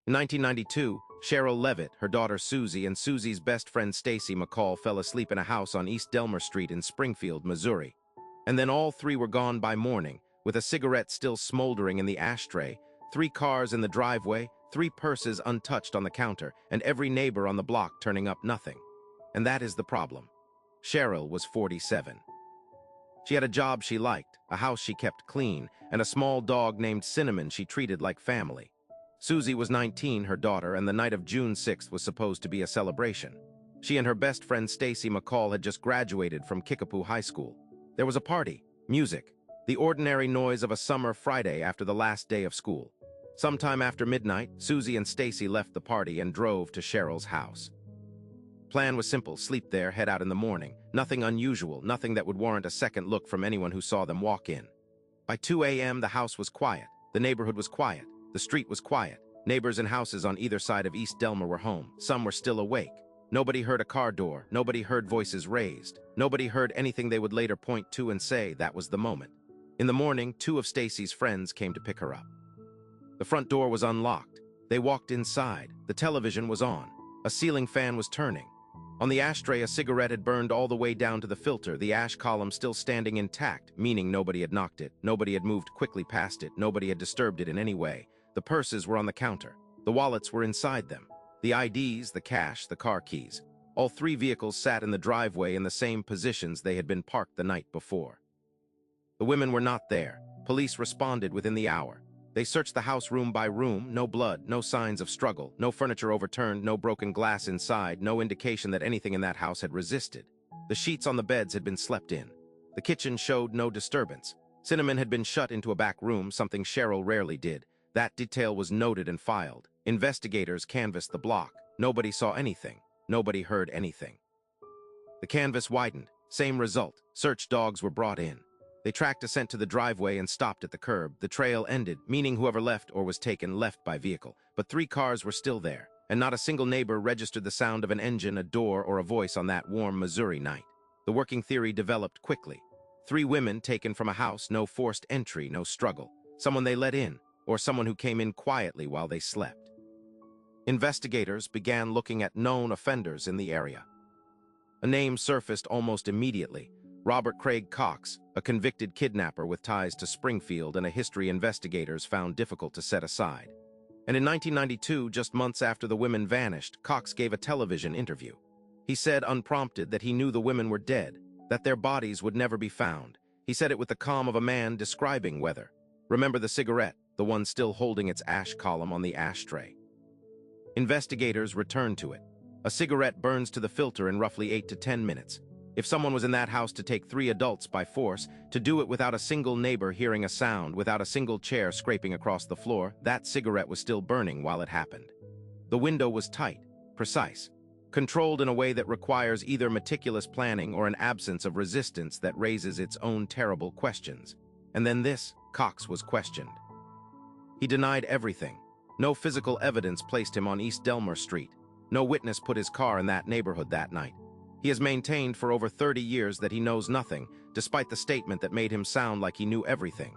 In 1992, Sherrill Levitt, her daughter Suzie, and Suzie's best friend Stacy McCall fell asleep in a house on East Delmer Street in Springfield, Missouri. And then all three were gone by morning, with a cigarette still smoldering in the ashtray, 3 cars in the driveway, 3 purses untouched on the counter, and every neighbor on the block turning up nothing. And that is the problem. Sherrill was 47. She had a job she liked, a house she kept clean, and a small dog named Cinnamon she treated like family. Suzie was 19, her daughter, and the night of June 6th was supposed to be a celebration. She and her best friend Stacy McCall had just graduated from Kickapoo High School. There was a party, music, the ordinary noise of a summer Friday after the last day of school. Sometime after midnight, Suzie and Stacy left the party and drove to Sherrill's house. Plan was simple: sleep there, head out in the morning. Nothing unusual, nothing that would warrant a second look from anyone who saw them walk in. By 2 a.m., the house was quiet, the neighborhood was quiet, the street was quiet. Neighbors and houses on either side of East Delmer were home. Some were still awake. Nobody heard a car door, nobody heard voices raised, nobody heard anything they would later point to and say that was the moment. In the morning, 2 of Stacy's friends came to pick her up. The front door was unlocked. They walked inside. The television was on. A ceiling fan was turning. On the ashtray, a cigarette had burned all the way down to the filter, the ash column still standing intact, meaning nobody had knocked it, nobody had moved quickly past it, nobody had disturbed it in any way. The purses were on the counter. The wallets were inside them. The IDs, the cash, the car keys. All 3 vehicles sat in the driveway in the same positions they had been parked the night before. The women were not there. Police responded within the hour. They searched the house room by room, no blood, no signs of struggle, no furniture overturned, no broken glass inside, no indication that anything in that house had resisted. The sheets on the beds had been slept in. The kitchen showed no disturbance. Cinnamon had been shut into a back room, something Sherrill rarely did. That detail was noted and filed. Investigators canvassed the block. Nobody saw anything. Nobody heard anything. The canvass widened. Same result. Search dogs were brought in. They tracked a scent to the driveway and stopped at the curb. The trail ended, meaning whoever left or was taken left by vehicle. But 3 cars were still there, and not a single neighbor registered the sound of an engine, a door, or a voice on that warm Missouri night. The working theory developed quickly. 3 women taken from a house, no forced entry, no struggle. Someone they let in, or someone who came in quietly while they slept. Investigators began looking at known offenders in the area. A name surfaced almost immediately: Robert Craig Cox, a convicted kidnapper with ties to Springfield and a history investigators found difficult to set aside. And in 1992, just months after the women vanished, Cox gave a television interview. He said, unprompted, that he knew the women were dead, that their bodies would never be found. He said it with the calm of a man describing weather. Remember the cigarette, the one still holding its ash column on the ashtray. Investigators returned to it. A cigarette burns to the filter in roughly 8 to 10 minutes. If someone was in that house to take 3 adults by force, to do it without a single neighbor hearing a sound, without a single chair scraping across the floor, that cigarette was still burning while it happened. The window was tight, precise, controlled in a way that requires either meticulous planning or an absence of resistance that raises its own terrible questions. And then this: Cox was questioned. He denied everything. No physical evidence placed him on East Delmer Street. No witness put his car in that neighborhood that night. He has maintained for over 30 years that he knows nothing, despite the statement that made him sound like he knew everything.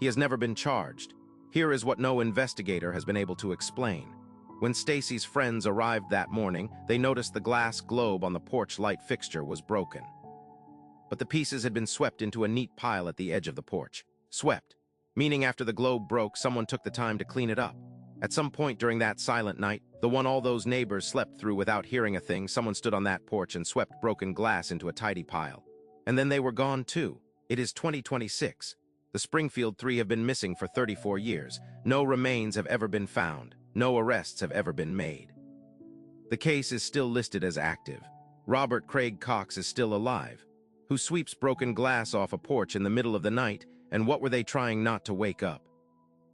He has never been charged. Here is what no investigator has been able to explain. When Stacy's friends arrived that morning, they noticed the glass globe on the porch light fixture was broken. But the pieces had been swept into a neat pile at the edge of the porch. Swept, meaning after the globe broke, someone took the time to clean it up. At some point during that silent night, the one all those neighbors slept through without hearing a thing, someone stood on that porch and swept broken glass into a tidy pile. And then they were gone too. It is 2026. The Springfield Three have been missing for 34 years. No remains have ever been found. No arrests have ever been made. The case is still listed as active. Robert Craig Cox is still alive. Who sweeps broken glass off a porch in the middle of the night, and what were they trying not to wake up?